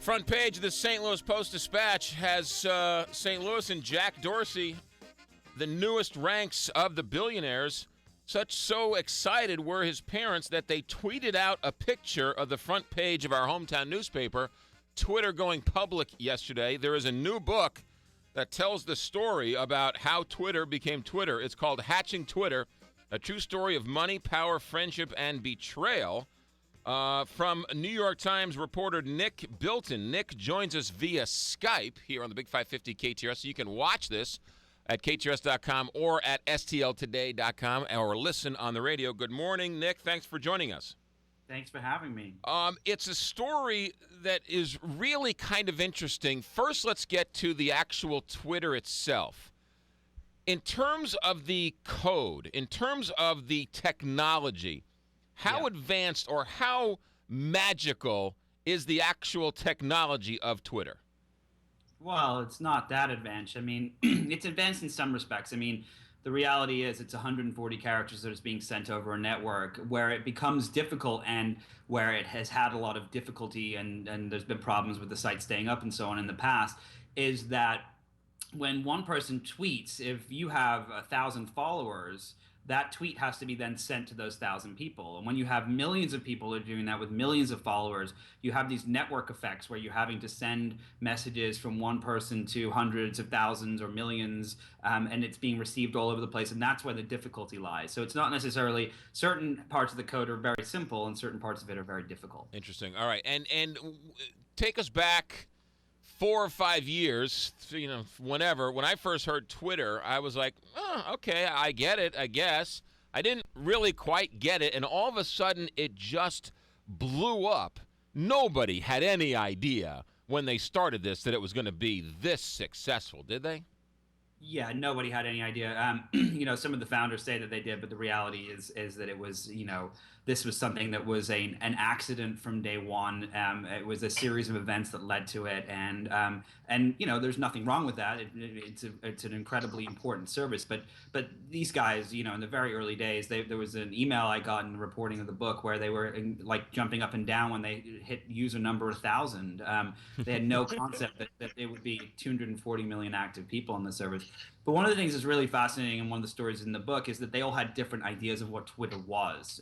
Front page of the St. Louis Post-Dispatch has St. Louis and Jack Dorsey, the newest ranks of the billionaires. So excited were his parents that they tweeted out a picture of the front page of our hometown newspaper. Twitter going public yesterday. There is a new book that tells the story about how Twitter became Twitter. It's called Hatching Twitter, a true story of money, power, friendship, and betrayal. From New York Times reporter Nick Bilton. Nick joins us via Skype here on the Big 550 KTRS. So you can watch this at KTRS.com or at STLtoday.com or listen on the radio. Good morning, Nick. Thanks for joining us. Thanks for having me. It's a story that is really kind of interesting. First, let's get to the actual Twitter itself. In terms of the code, in terms of the technology, how advanced or how magical is the actual technology of Twitter? Well, it's not that advanced. I mean, it's advanced in some respects. I mean, the reality is it's 140 characters that is being sent over a network. Where it becomes difficult and where it has had a lot of difficulty and there's been problems with the site staying up and so on in the past is that when one person tweets, if you have 1,000 followers, that tweet has to be then sent to those 1,000 people. And when you have millions of people who are doing that with millions of followers, you have these network effects where you're having to send messages from one person to hundreds of thousands or millions, and it's being received all over the place. And that's where the difficulty lies. So it's not necessarily certain parts of the code are very simple and certain parts of it are very difficult. Interesting. All right. And take us back 4 or 5 years, whenever. When I first heard Twitter, I was like, oh, okay, I get it, I guess. I didn't really quite get it, and all of a sudden it just blew up. Nobody had any idea when they started this that it was going to be this successful, did they? Yeah, nobody had any idea. Some of the founders say that they did, but the reality is that it was, this was something that was an accident from day one. It was a series of events that led to it, and there's nothing wrong with that. It's an incredibly important service. But these guys, in the very early days, there was an email I got in the reporting of the book where they were jumping up and down when they hit user number 1,000. They had no concept that it would be 240 million active people on the service. But one of the things that's really fascinating in one of the stories in the book is that they all had different ideas of what Twitter was.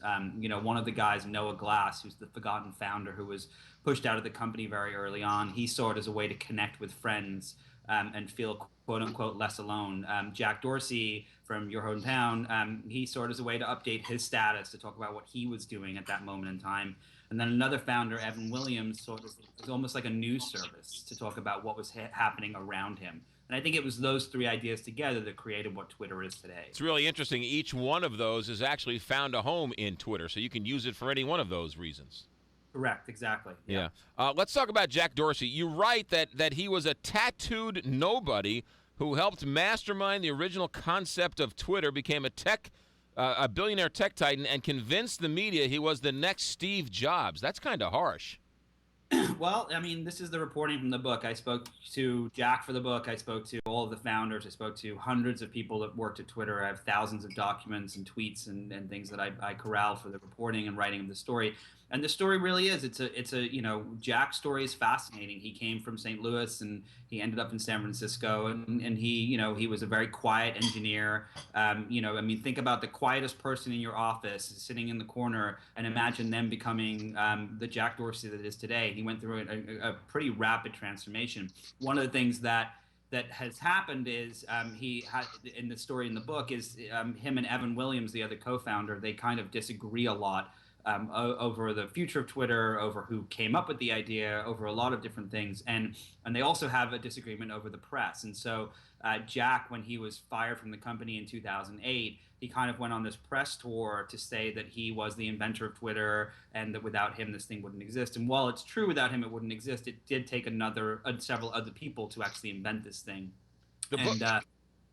One of the guys, Noah Glass, who's the forgotten founder who was pushed out of the company very early on, he saw it as a way to connect with friends and feel, quote unquote, less alone. Jack Dorsey from your hometown, he saw it as a way to update his status, to talk about what he was doing at that moment in time. And then another founder, Evan Williams, saw it as almost like a news service to talk about what was happening around him. And I think it was those three ideas together that created what Twitter is today. It's really interesting. Each one of those has actually found a home in Twitter, so you can use it for any one of those reasons. Correct, exactly. Yeah. Let's talk about Jack Dorsey. You write that he was a tattooed nobody who helped mastermind the original concept of Twitter, became a billionaire tech titan, and convinced the media he was the next Steve Jobs. That's kind of harsh. Well, I mean, this is the reporting from the book. I spoke to Jack for the book. I spoke to all of the founders. I spoke to hundreds of people that worked at Twitter. I have thousands of documents and tweets and things that I corral for the reporting and writing of the story. And the story really is, it's a Jack's story is fascinating. He came from St. Louis and he ended up in San Francisco, and he was a very quiet engineer. Think about the quietest person in your office sitting in the corner and imagine them becoming the Jack Dorsey that is today. He went through a pretty rapid transformation. One of the things that has happened is he had, in the story in the book, is him and Evan Williams, the other co-founder, they kind of disagree a lot over the future of Twitter, over who came up with the idea, over a lot of different things. And they also have a disagreement over the press. And so Jack, when he was fired from the company in 2008, he kind of went on this press tour to say that he was the inventor of Twitter and that without him this thing wouldn't exist. And while it's true without him it wouldn't exist, it did take several other people to actually invent this thing.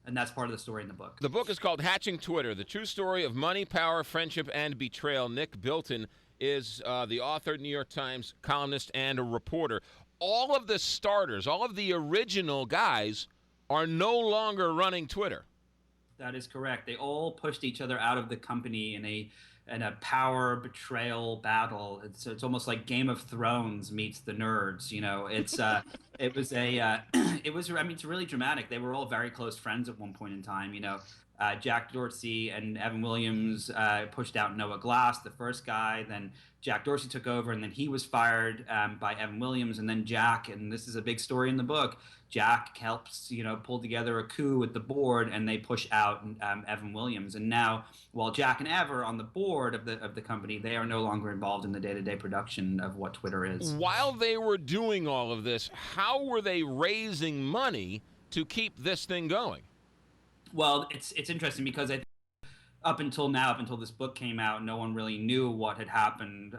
And that's part of the story in the book. The book is called Hatching Twitter, the true story of money, power, friendship, and betrayal. Nick Bilton is the author, New York Times columnist, and a reporter. All of the starters, all of the original guys are no longer running Twitter. That is correct. They all pushed each other out of the company in a power betrayal battle. It's almost like Game of Thrones meets the nerds. It's it was a it was, I mean, it's really dramatic. They were all very close friends at one point in time. Jack Dorsey and Evan Williams pushed out Noah Glass, the first guy. Then Jack Dorsey took over, and then he was fired by Evan Williams, and then Jack. And this is a big story in the book. Jack helps, pull together a coup with the board, and they push out Evan Williams. And now, while Jack and Ev are on the board of the company, they are no longer involved in the day-to-day production of what Twitter is. While they were doing all of this, how were they raising money to keep this thing going? Well, it's interesting because I think up until now, up until this book came out, no one really knew what had happened,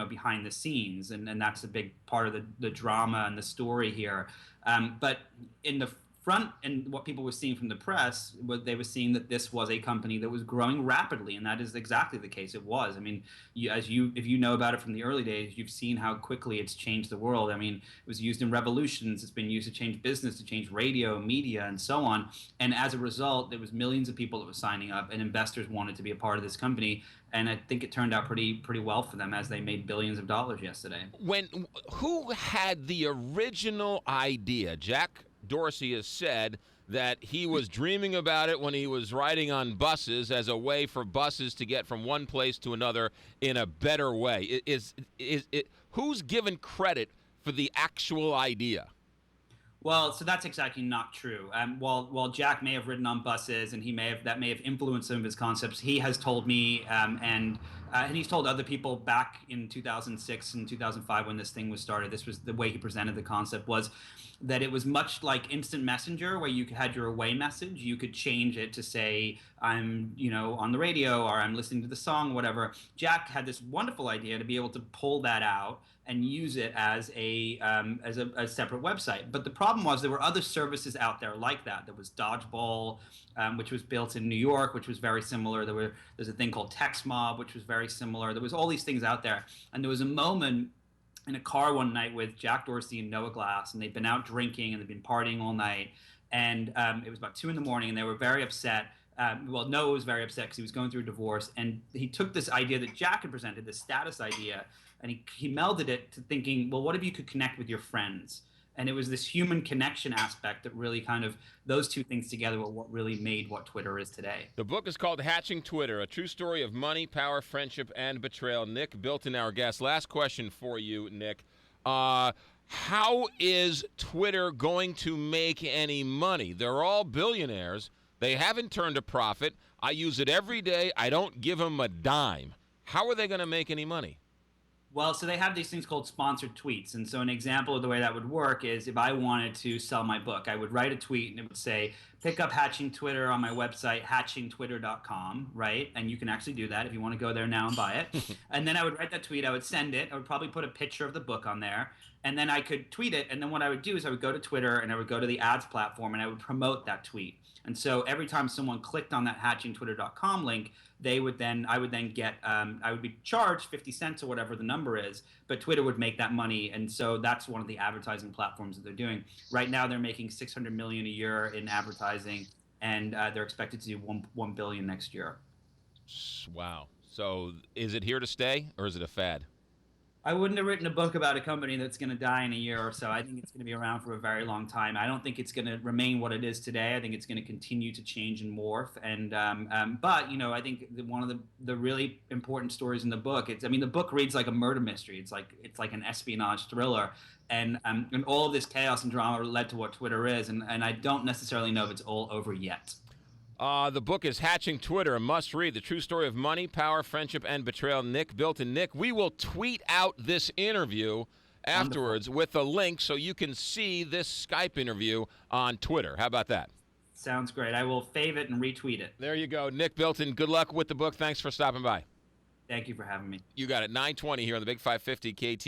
behind the scenes, and that's a big part of the drama and the story here. But in the front, and what people were seeing from the press, they were seeing that this was a company that was growing rapidly, and that is exactly the case. It was. I mean, if you know about it from the early days, you've seen how quickly it's changed the world. I mean, it was used in revolutions. It's been used to change business, to change radio, media, and so on. And as a result, there was millions of people that were signing up, and investors wanted to be a part of this company. And I think it turned out pretty well for them, as they made billions of dollars yesterday. Who had the original idea? Jack Dorsey has said that he was dreaming about it when he was riding on buses as a way for buses to get from one place to another in a better way. Who's given credit for the actual idea? Well, so that's exactly not true. While Jack may have ridden on buses, and that may have influenced some of his concepts, he has told me, and he's told other people back in 2006 and 2005 when this thing was started. This was the way he presented the concept, was that it was much like instant messenger, where you had your away message. You could change it to say, I'm on the radio, or I'm listening to the song, whatever. Jack had this wonderful idea to be able to pull that out and use it as a separate website. But the problem was there were other services out there like that. There was Dodgeball, which was built in New York, which was very similar. There's a thing called Text Mob, which was very similar. There was all these things out there. And there was a moment in a car one night with Jack Dorsey and Noah Glass, and they'd been out drinking and they'd been partying all night. And it was about 2 a.m, and they were very upset. Noah was very upset because he was going through a divorce, and he took this idea that Jack had presented, this status idea, and he melded it to thinking, well, what if you could connect with your friends? And it was this human connection aspect that really kind of, those two things together were what really made what Twitter is today. The book is called Hatching Twitter, a true story of money, power, friendship, and betrayal. Nick Bilton, our guest. Last question for you, Nick. How is Twitter going to make any money? They're all billionaires. They haven't turned a profit. I use it every day. I don't give them a dime. How are they going to make any money? Well, so they have these things called sponsored tweets. And so an example of the way that would work is if I wanted to sell my book, I would write a tweet and it would say, pick up Hatching Twitter on my website, hatchingtwitter.com, right? And you can actually do that if you want to go there now and buy it. And then I would write that tweet. I would send it. I would probably put a picture of the book on there. And then I could tweet it. And then what I would do is I would go to Twitter and I would go to the ads platform and I would promote that tweet. And so every time someone clicked on that hatchingtwitter.com link, I would then get, I would be charged 50 cents or whatever the number is, but Twitter would make that money. And so that's one of the advertising platforms that they're doing. Right now, they're making $600 million a year in advertising, and they're expected to do $1 billion next year. Wow. So is it here to stay, or is it a fad? I wouldn't have written a book about a company that's going to die in a year or so. I think it's going to be around for a very long time. I don't think it's going to remain what it is today. I think it's going to continue to change and morph. And but I think one of the really important stories in the book, the book reads like a murder mystery. It's like an espionage thriller. And all of this chaos and drama led to what Twitter is. And I don't necessarily know if it's all over yet. The book is Hatching Twitter, a must-read. The true story of money, power, friendship, and betrayal. Nick Bilton. Nick, we will tweet out this interview afterwards with a link so you can see this Skype interview on Twitter. How about that? Sounds great. I will fave it and retweet it. There you go. Nick Bilton, good luck with the book. Thanks for stopping by. Thank you for having me. You got it. 9:20 here on the Big 550 KT.